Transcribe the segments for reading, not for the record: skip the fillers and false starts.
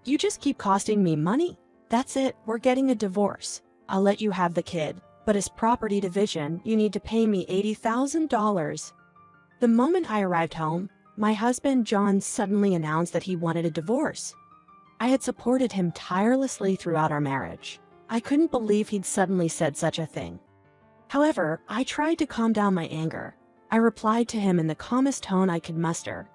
You just keep costing me money. That's it, we're getting a divorce. I'll let you have the kid, but as property division, you need to pay me $80,000. The moment I arrived home, my husband John suddenly announced that he wanted a divorce. I had supported him tirelessly throughout our marriage. I couldn't believe he'd suddenly said such a thing. However, I tried to calm down my anger. I replied to him in the calmest tone I could muster.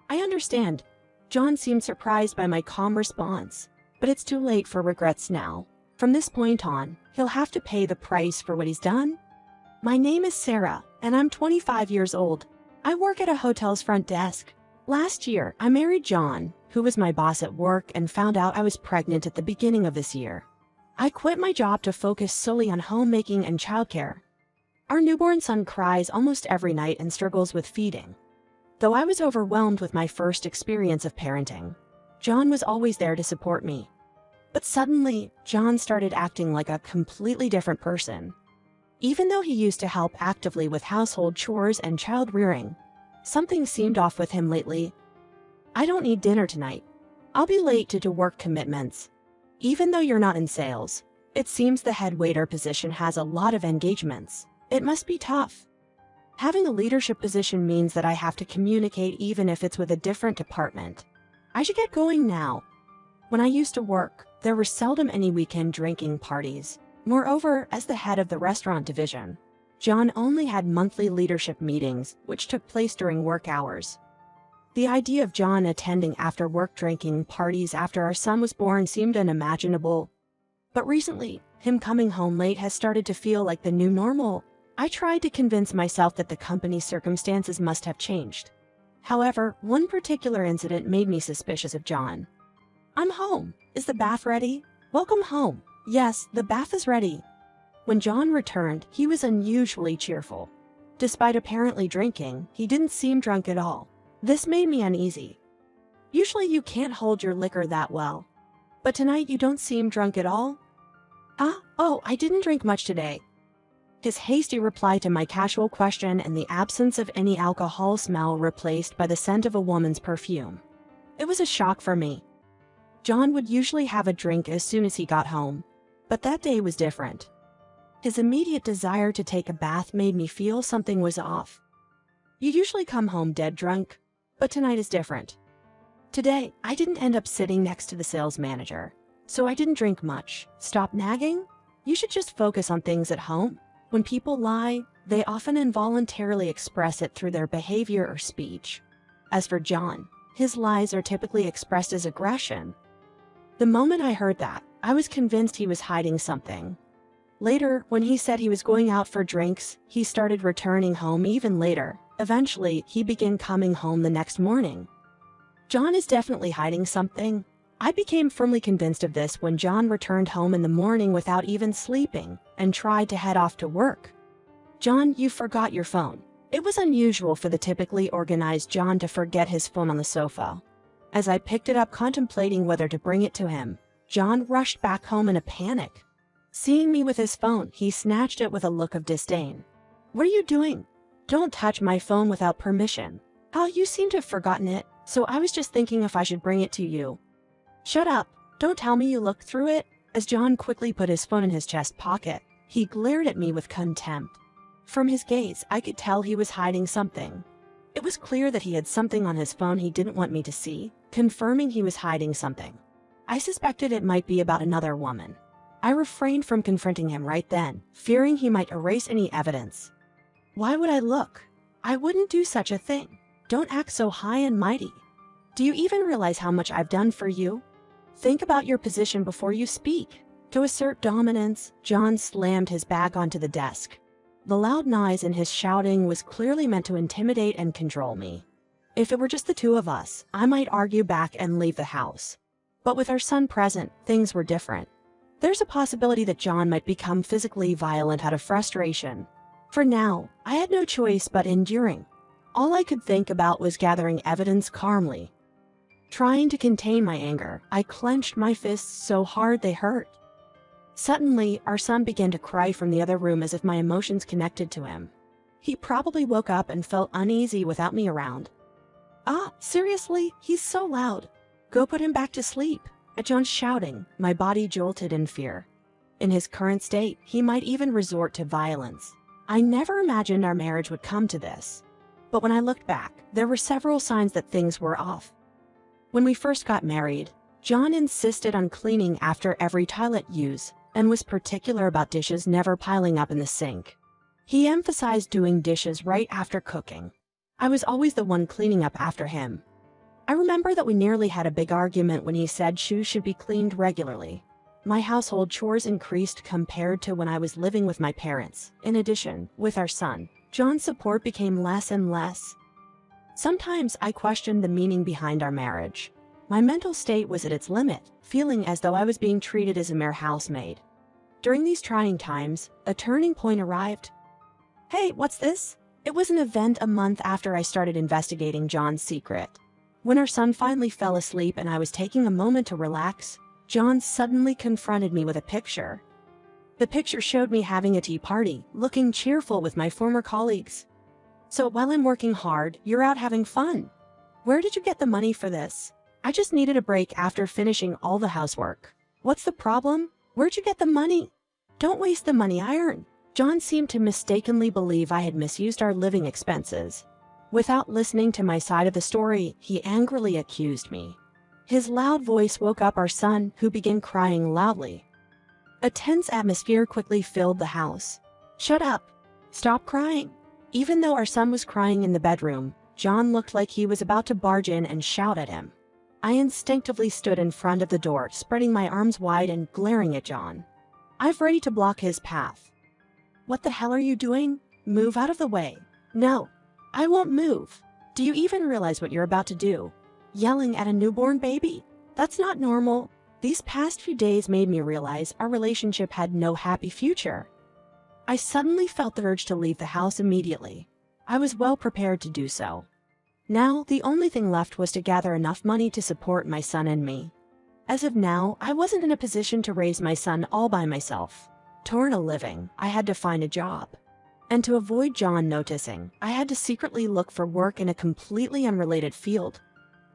I understand. John seemed surprised by my calm response, but it's too late for regrets now. From this point on, he'll have to pay the price for what he's done. My name is Sarah, and I'm 25 years old. I work at a hotel's front desk. Last year, I married John, who was my boss at work, and found out I was pregnant at the beginning of this year. I quit my job to focus solely on homemaking and childcare. Our newborn son cries almost every night and struggles with feeding. Though I was overwhelmed with my first experience of parenting, John was always there to support me. But suddenly, John started acting like a completely different person. Even though he used to help actively with household chores and child rearing, something seemed off with him lately. I don't need dinner tonight. I'll be late due to work commitments. Even though you're not in sales, it seems the head waiter position has a lot of engagements. It must be tough. Having a leadership position means that I have to communicate even if it's with a different department. I should get going now. When I used to work, there were seldom any weekend drinking parties. Moreover, as the head of the restaurant division, John only had monthly leadership meetings, which took place during work hours. The idea of John attending after-work drinking parties after our son was born seemed unimaginable. But recently, him coming home late has started to feel like the new normal. I tried to convince myself that the company's circumstances must have changed. However, one particular incident made me suspicious of John. I'm home. Is the bath ready? Welcome home. Yes, the bath is ready. When John returned, he was unusually cheerful. Despite apparently drinking, he didn't seem drunk at all. This made me uneasy. Usually you can't hold your liquor that well. But tonight you don't seem drunk at all? Oh, I didn't drink much today. His hasty reply to my casual question and the absence of any alcohol smell replaced by the scent of a woman's perfume. It was a shock for me. John would usually have a drink as soon as he got home, but that day was different. His immediate desire to take a bath made me feel something was off. You usually come home dead drunk, but tonight is different. Today, I didn't end up sitting next to the sales manager, so I didn't drink much. Stop nagging? You should just focus on things at home. When people lie, they often involuntarily express it through their behavior or speech. As for John, his lies are typically expressed as aggression. The moment I heard that, I was convinced he was hiding something. Later, when he said he was going out for drinks, he started returning home even later. Eventually, he began coming home the next morning. John is definitely hiding something. I became firmly convinced of this when John returned home in the morning without even sleeping and tried to head off to work. John, you forgot your phone. It was unusual for the typically organized John to forget his phone on the sofa. As I picked it up contemplating whether to bring it to him, John rushed back home in a panic. Seeing me with his phone, he snatched it with a look of disdain. What are you doing? Don't touch my phone without permission. You seem to have forgotten it, so I was just thinking if I should bring it to you. Shut up. Don't tell me you looked through it. As John quickly put his phone in his chest pocket, he glared at me with contempt. From his gaze, I could tell he was hiding something. It was clear that he had something on his phone he didn't want me to see, confirming he was hiding something. I suspected it might be about another woman. I refrained from confronting him right then, fearing he might erase any evidence. Why would I look? I wouldn't do such a thing. Don't act so high and mighty. Do you even realize how much I've done for you? Think about your position before you speak. To assert dominance, John slammed his back onto the desk. The loud noise in his shouting was clearly meant to intimidate and control me. If it were just the two of us, I might argue back and leave the house. But with our son present, things were different. There's a possibility that John might become physically violent out of frustration. For now, I had no choice but enduring. All I could think about was gathering evidence calmly. Trying to contain my anger, I clenched my fists so hard they hurt. Suddenly, our son began to cry from the other room as if my emotions connected to him. He probably woke up and felt uneasy without me around. Seriously? He's so loud. Go put him back to sleep. At John's shouting, my body jolted in fear. In his current state, he might even resort to violence. I never imagined our marriage would come to this. But when I looked back, there were several signs that things were off. When we first got married, John insisted on cleaning after every toilet use and was particular about dishes never piling up in the sink. He emphasized doing dishes right after cooking. I was always the one cleaning up after him. I remember that we nearly had a big argument when he said shoes should be cleaned regularly. My household chores increased compared to when I was living with my parents. In addition, with our son, John's support became less and less. Sometimes I questioned the meaning behind our marriage. My mental state was at its limit, feeling as though I was being treated as a mere housemaid. During these trying times, a turning point arrived. Hey, what's this? It was an event a month after I started investigating John's secret. When our son finally fell asleep and I was taking a moment to relax, John suddenly confronted me with a picture. The picture showed me having a tea party, looking cheerful with my former colleagues. So while I'm working hard, you're out having fun. Where did you get the money for this? I just needed a break after finishing all the housework. What's the problem? Where'd you get the money? Don't waste the money I earn. John seemed to mistakenly believe I had misused our living expenses. Without listening to my side of the story, he angrily accused me. His loud voice woke up our son, who began crying loudly. A tense atmosphere quickly filled the house. Shut up. Stop crying. Even though our son was crying in the bedroom, John looked like he was about to barge in and shout at him. I instinctively stood in front of the door, spreading my arms wide and glaring at John. I was ready to block his path. What the hell are you doing? Move out of the way. No, I won't move. Do you even realize what you're about to do? Yelling at a newborn baby? That's not normal. These past few days made me realize our relationship had no happy future. I suddenly felt the urge to leave the house immediately. I was well prepared to do so. Now, the only thing left was to gather enough money to support my son and me. As of now, I wasn't in a position to raise my son all by myself. To earn a living, I had to find a job. And to avoid John noticing, I had to secretly look for work in a completely unrelated field.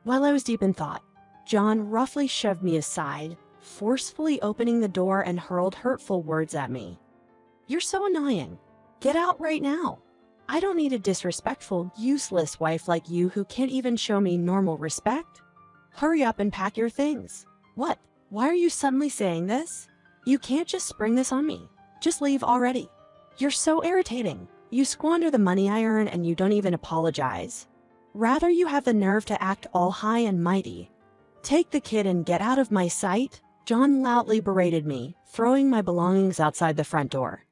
While I was deep in thought, John roughly shoved me aside, forcefully opening the door and hurled hurtful words at me. You're so annoying. Get out right now. I don't need a disrespectful, useless wife like you who can't even show me normal respect. Hurry up and pack your things. What? Why are you suddenly saying this? You can't just spring this on me. Just leave already. You're so irritating. You squander the money I earn and you don't even apologize. Rather, you have the nerve to act all high and mighty. Take the kid and get out of my sight. John loudly berated me, throwing my belongings outside the front door.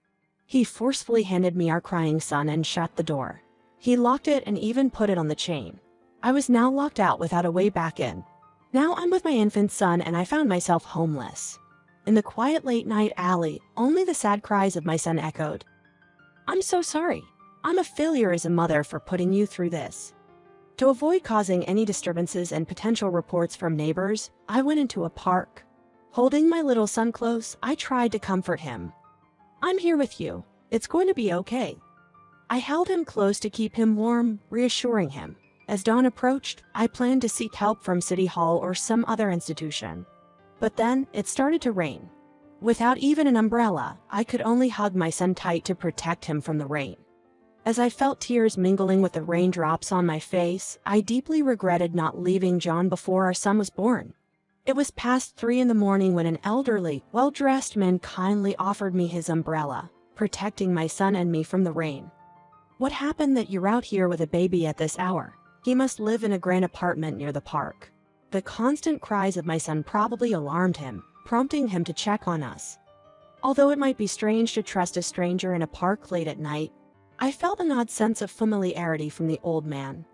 He forcefully handed me our crying son and shut the door. He locked it and even put it on the chain. I was now locked out without a way back in. Now I'm with my infant son and I found myself homeless. In the quiet late-night alley, only the sad cries of my son echoed. I'm so sorry. I'm a failure as a mother for putting you through this. To avoid causing any disturbances and potential reports from neighbors, I went into a park. Holding my little son close, I tried to comfort him. I'm here with you. It's going to be okay. I held him close to keep him warm, reassuring him. As dawn approached, I planned to seek help from City Hall or some other institution. But then, it started to rain. Without even an umbrella, I could only hug my son tight to protect him from the rain. As I felt tears mingling with the raindrops on my face, I deeply regretted not leaving John before our son was born. It was past 3 in the morning when an elderly, well-dressed man kindly offered me his umbrella, protecting my son and me from the rain. What happened that you're out here with a baby at this hour? He must live in a grand apartment near the park. The constant cries of my son probably alarmed him, prompting him to check on us. Although it might be strange to trust a stranger in a park late at night, I felt an odd sense of familiarity from the old man.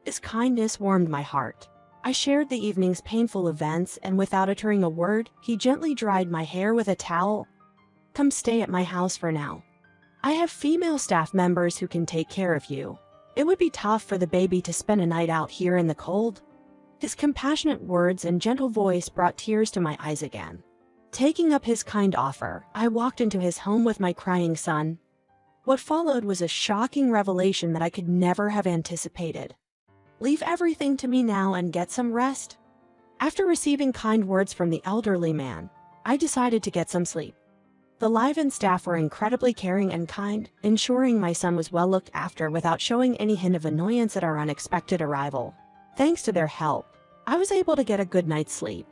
His kindness warmed my heart. I shared the evening's painful events, and without uttering a word, he gently dried my hair with a towel. Come stay at my house for now. I have female staff members who can take care of you. It would be tough for the baby to spend a night out here in the cold. His compassionate words and gentle voice brought tears to my eyes again. Taking up his kind offer, I walked into his home with my crying son. What followed was a shocking revelation that I could never have anticipated. Leave everything to me now and get some rest. After receiving kind words from the elderly man, I decided to get some sleep. The live-in staff were incredibly caring and kind, ensuring my son was well looked after without showing any hint of annoyance at our unexpected arrival. Thanks to their help, I was able to get a good night's sleep.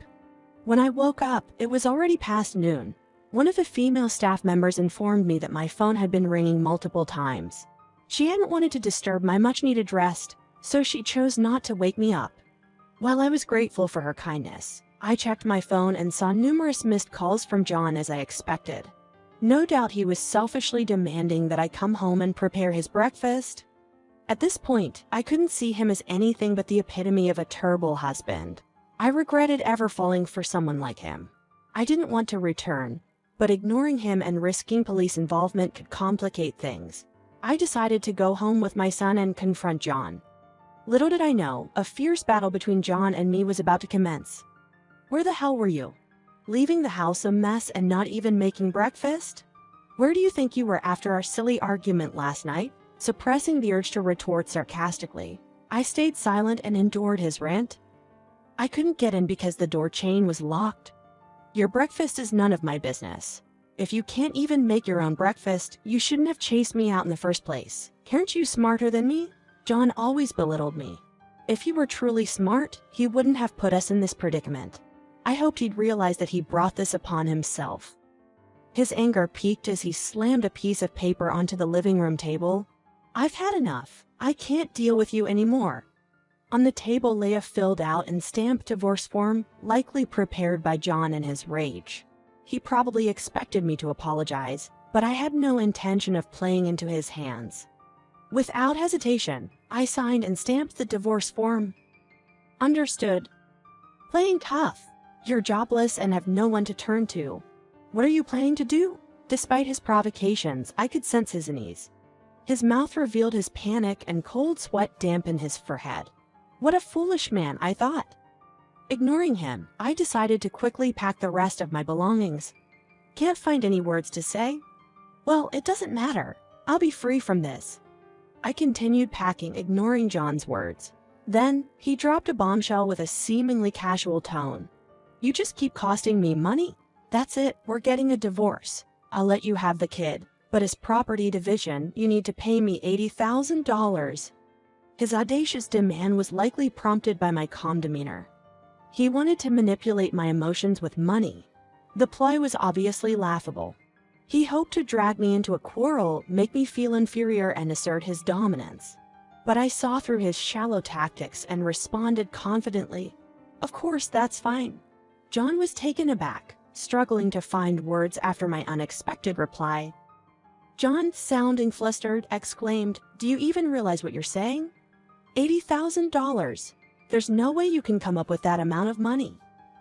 When I woke up, it was already past noon. One of the female staff members informed me that my phone had been ringing multiple times. She hadn't wanted to disturb my much-needed rest, so she chose not to wake me up. While I was grateful for her kindness, I checked my phone and saw numerous missed calls from John as I expected. No doubt he was selfishly demanding that I come home and prepare his breakfast. At this point, I couldn't see him as anything but the epitome of a terrible husband. I regretted ever falling for someone like him. I didn't want to return, but ignoring him and risking police involvement could complicate things. I decided to go home with my son and confront John. Little did I know, a fierce battle between John and me was about to commence. "Where the hell were you? Leaving the house a mess and not even making breakfast? Where do you think you were after our silly argument last night?" Suppressing the urge to retort sarcastically, I stayed silent and endured his rant. "I couldn't get in because the door chain was locked. Your breakfast is none of my business. If you can't even make your own breakfast, you shouldn't have chased me out in the first place. Aren't you smarter than me?" John always belittled me. If he were truly smart, he wouldn't have put us in this predicament. I hoped he'd realize that he brought this upon himself. His anger peaked as he slammed a piece of paper onto the living room table. "I've had enough. I can't deal with you anymore." On the table lay a filled-out and stamped divorce form, likely prepared by John in his rage. He probably expected me to apologize, but I had no intention of playing into his hands. Without hesitation, I signed and stamped the divorce form. "Understood. Playing tough. You're jobless and have no one to turn to. What are you planning to do?" Despite his provocations, I could sense his unease. His mouth revealed his panic and cold sweat dampened his forehead. What a foolish man, I thought. Ignoring him, I decided to quickly pack the rest of my belongings. Can't find any words to say? Well, it doesn't matter. I'll be free from this. I continued packing, ignoring John's words. Then, he dropped a bombshell with a seemingly casual tone. "You just keep costing me money. That's it, we're getting a divorce. I'll let you have the kid, but as property division, you need to pay me $80,000. His audacious demand was likely prompted by my calm demeanor. He wanted to manipulate my emotions with money. The ploy was obviously laughable. He hoped to drag me into a quarrel, make me feel inferior, and assert his dominance. But I saw through his shallow tactics and responded confidently, "Of course, that's fine." John was taken aback, struggling to find words after my unexpected reply. John, sounding flustered, exclaimed, "Do you even realize what you're saying? $80,000. There's no way you can come up with that amount of money.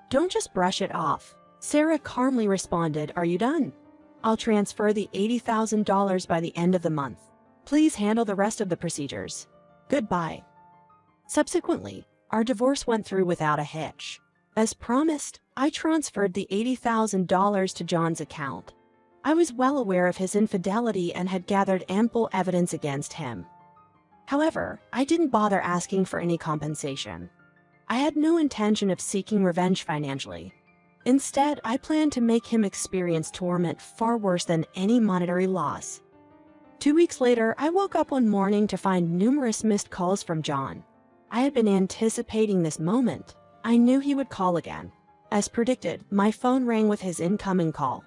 Don't just brush it off." Sarah calmly responded, "Are you done? I'll transfer the $80,000 by the end of the month. Please handle the rest of the procedures. Goodbye." Subsequently, our divorce went through without a hitch. As promised, I transferred the $80,000 to John's account. I was well aware of his infidelity and had gathered ample evidence against him. However, I didn't bother asking for any compensation. I had no intention of seeking revenge financially. Instead, I planned to make him experience torment far worse than any monetary loss. 2 weeks later, I woke up one morning to find numerous missed calls from John. I had been anticipating this moment. I knew he would call again. As predicted, my phone rang with his incoming call.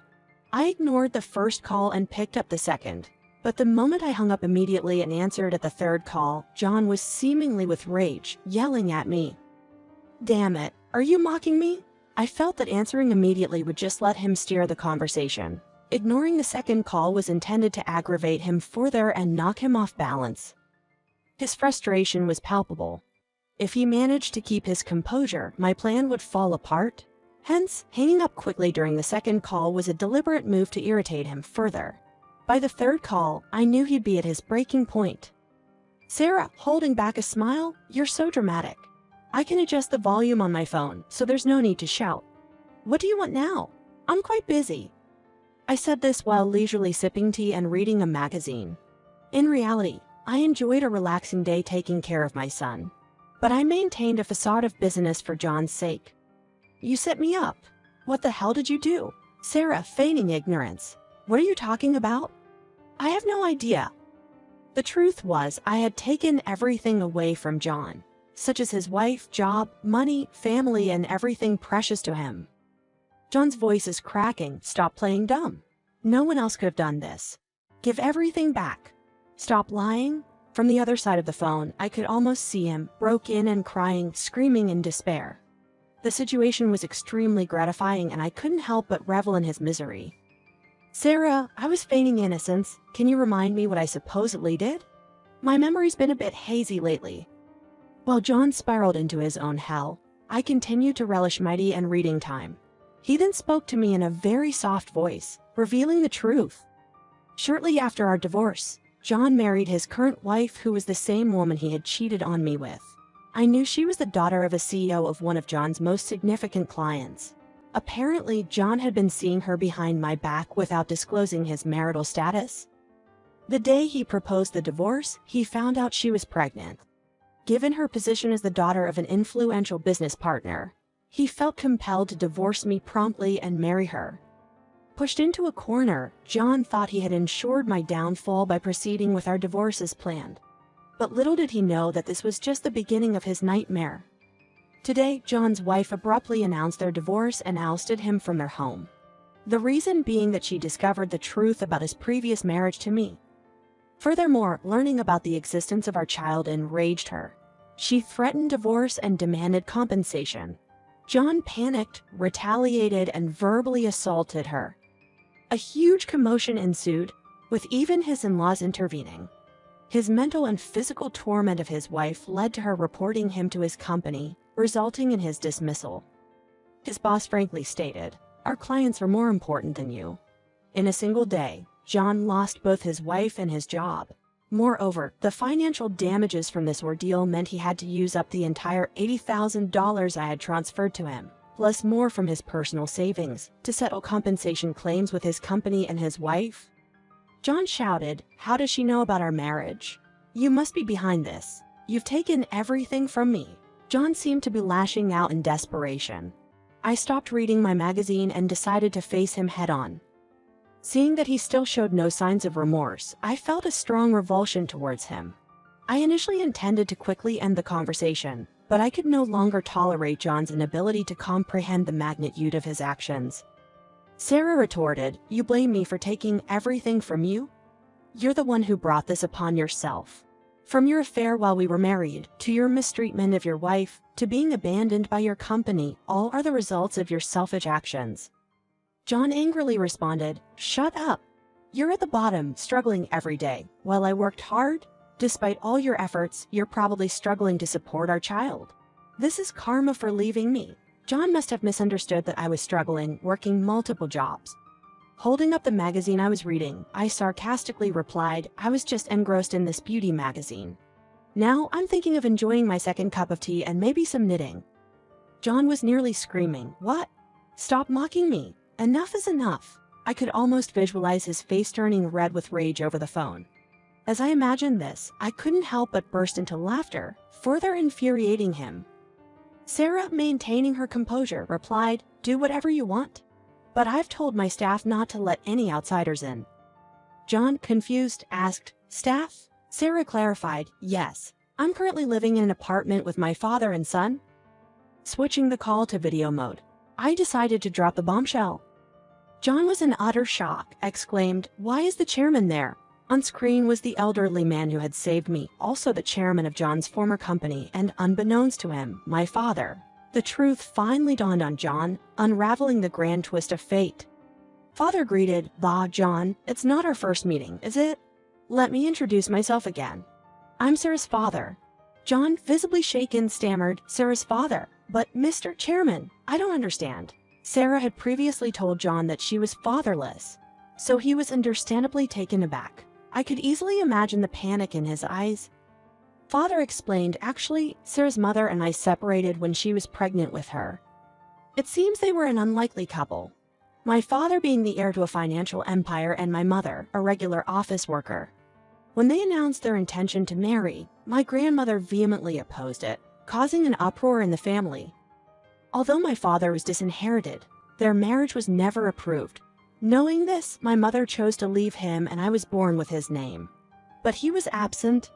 I ignored the first call and picked up the second. But the moment I hung up immediately and answered at the third call, John was seemingly with rage, yelling at me. "Damn it, are you mocking me?" I felt that answering immediately would just let him steer the conversation. Ignoring the second call was intended to aggravate him further and knock him off balance. His frustration was palpable. If he managed to keep his composure, my plan would fall apart. Hence, hanging up quickly during the second call was a deliberate move to irritate him further. By the third call, I knew he'd be at his breaking point. "Sarah," holding back a smile, "you're so dramatic. I can adjust the volume on my phone, so there's no need to shout. What do you want now? I'm quite busy." I said this while leisurely sipping tea and reading a magazine. In reality, I enjoyed a relaxing day taking care of my son. But I maintained a facade of business for John's sake. You set me up. What the hell did you do? Sarah, feigning ignorance. What are you talking about? I have no idea. The truth was, I had taken everything away from John, such as his wife, job, money, family, and everything precious to him. John's voice is cracking. Stop playing dumb. No one else could have done this. Give everything back. Stop lying. From the other side of the phone, I could almost see him, broke in and crying, screaming in despair. The situation was extremely gratifying and I couldn't help but revel in his misery. Sarah, I was feigning innocence. Can you remind me what I supposedly did? My memory's been a bit hazy lately. While John spiraled into his own hell, I continued to relish my tea and reading time. He then spoke to me in a very soft voice, revealing the truth. Shortly after our divorce, John married his current wife, who was the same woman he had cheated on me with. I knew she was the daughter of a CEO of one of John's most significant clients. Apparently, John had been seeing her behind my back without disclosing his marital status. The day he proposed the divorce, he found out she was pregnant. Given her position as the daughter of an influential business partner, he felt compelled to divorce me promptly and marry her. Pushed into a corner, John thought he had ensured my downfall by proceeding with our divorce as planned. But little did he know that this was just the beginning of his nightmare. Today, John's wife abruptly announced their divorce and ousted him from their home. The reason being that she discovered the truth about his previous marriage to me. Furthermore, learning about the existence of our child enraged her. She threatened divorce and demanded compensation. John panicked, retaliated, and verbally assaulted her. A huge commotion ensued, with even his in-laws intervening. His mental and physical torment of his wife led to her reporting him to his company, resulting in his dismissal. His boss frankly stated, "Our clients are more important than you." In a single day, John lost both his wife and his job. Moreover, the financial damages from this ordeal meant he had to use up the entire $80,000 I had transferred to him, plus more from his personal savings, to settle compensation claims with his company and his wife. John shouted, "How does she know about our marriage? You must be behind this. You've taken everything from me." John seemed to be lashing out in desperation. I stopped reading my magazine and decided to face him head-on. Seeing that he still showed no signs of remorse, I felt a strong revulsion towards him. I initially intended to quickly end the conversation, but I could no longer tolerate John's inability to comprehend the magnitude of his actions. Sarah retorted, "You blame me for taking everything from you? You're the one who brought this upon yourself. From your affair while we were married, to your mistreatment of your wife, to being abandoned by your company, all are the results of your selfish actions." John angrily responded, "Shut up. You're at the bottom, struggling every day. While I worked hard, despite all your efforts, you're probably struggling to support our child. This is karma for leaving me." John must have misunderstood that I was struggling, working multiple jobs. Holding up the magazine I was reading, I sarcastically replied, "I was just engrossed in this beauty magazine. Now I'm thinking of enjoying my second cup of tea and maybe some knitting." John was nearly screaming, "What? Stop mocking me. Enough is enough." I could almost visualize his face turning red with rage over the phone. As I imagined this, I couldn't help but burst into laughter, further infuriating him. Sarah, maintaining her composure, replied, "Do whatever you want. But I've told my staff not to let any outsiders in." John, confused, asked, "Staff?" Sarah clarified, "Yes. I'm currently living in an apartment with my father and son." Switching the call to video mode, I decided to drop the bombshell. John was in utter shock, exclaimed, "Why is the chairman there?" On screen was the elderly man who had saved me, also the chairman of John's former company, and unbeknownst to him, my father. The truth finally dawned on John, unraveling the grand twist of fate. Father greeted, "Bah, John, it's not our first meeting, is it? Let me introduce myself again. I'm Sarah's father." John, visibly shaken, stammered, "Sarah's father? But, Mr. Chairman, I don't understand." Sarah had previously told John that she was fatherless, so he was understandably taken aback. I could easily imagine the panic in his eyes. Father explained, "Actually, Sarah's mother and I separated when she was pregnant with her. It seems they were an unlikely couple. My father being the heir to a financial empire and my mother, a regular office worker. When they announced their intention to marry, my grandmother vehemently opposed it, causing an uproar in the family. Although my father was disinherited, their marriage was never approved. Knowing this, my mother chose to leave him and I was born with his name. But he was absent.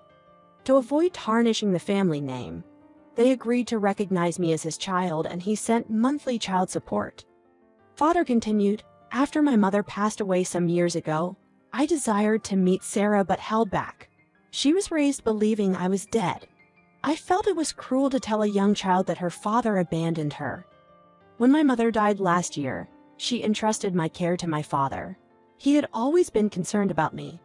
To avoid tarnishing the family name, they agreed to recognize me as his child and he sent monthly child support. Father continued, after my mother passed away some years ago, I desired to meet Sarah but held back. She was raised believing I was dead. I felt it was cruel to tell a young child that her father abandoned her. When my mother died last year, she entrusted my care to my father. He had always been concerned about me.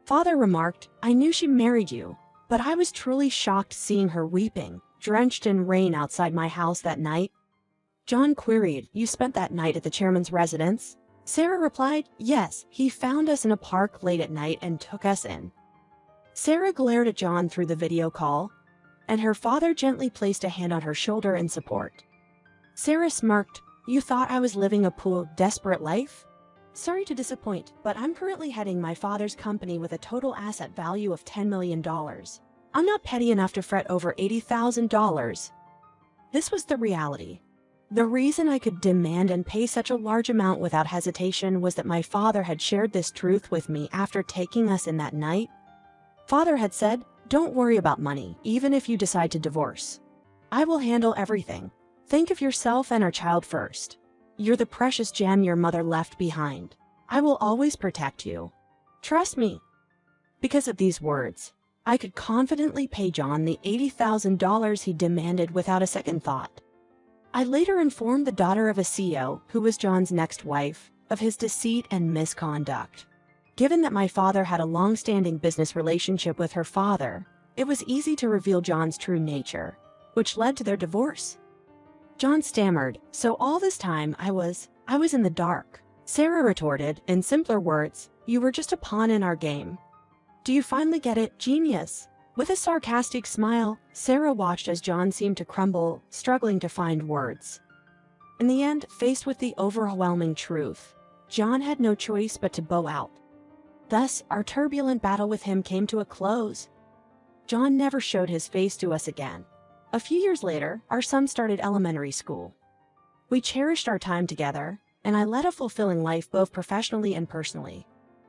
Father remarked, I knew she married you, but I was truly shocked seeing her weeping, drenched in rain outside my house that night. John queried, you spent that night at the chairman's residence? Sarah replied, yes, he found us in a park late at night and took us in. Sarah glared at John through the video call, and her father gently placed a hand on her shoulder in support. Sarah smirked, you thought I was living a poor, desperate life? Sorry to disappoint, but I'm currently heading my father's company with a total asset value of $10 million. I'm not petty enough to fret over $80,000. This was the reality. The reason I could demand and pay such a large amount without hesitation was that my father had shared this truth with me after taking us in that night. Father had said, don't worry about money, even if you decide to divorce. I will handle everything. Think of yourself and our child first. You're the precious gem your mother left behind. I will always protect you. Trust me. Because of these words, I could confidently pay John the $80,000 he demanded without a second thought. I later informed the daughter of a CEO, who was John's next wife, of his deceit and misconduct. Given that my father had a long-standing business relationship with her father, it was easy to reveal John's true nature, which led to their divorce. John stammered, so all this time I was in the dark. Sarah retorted, in simpler words, you were just a pawn in our game. Do you finally get it, genius? With a sarcastic smile, Sarah watched as John seemed to crumble, struggling to find words. In the end, faced with the overwhelming truth, John had no choice but to bow out. Thus, our turbulent battle with him came to a close. John never showed his face to us again. A few years later, our son started elementary school. We cherished our time together, and I led a fulfilling life both professionally and personally.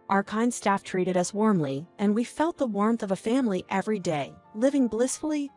Our kind staff treated us warmly, and we felt the warmth of a family every day, living blissfully,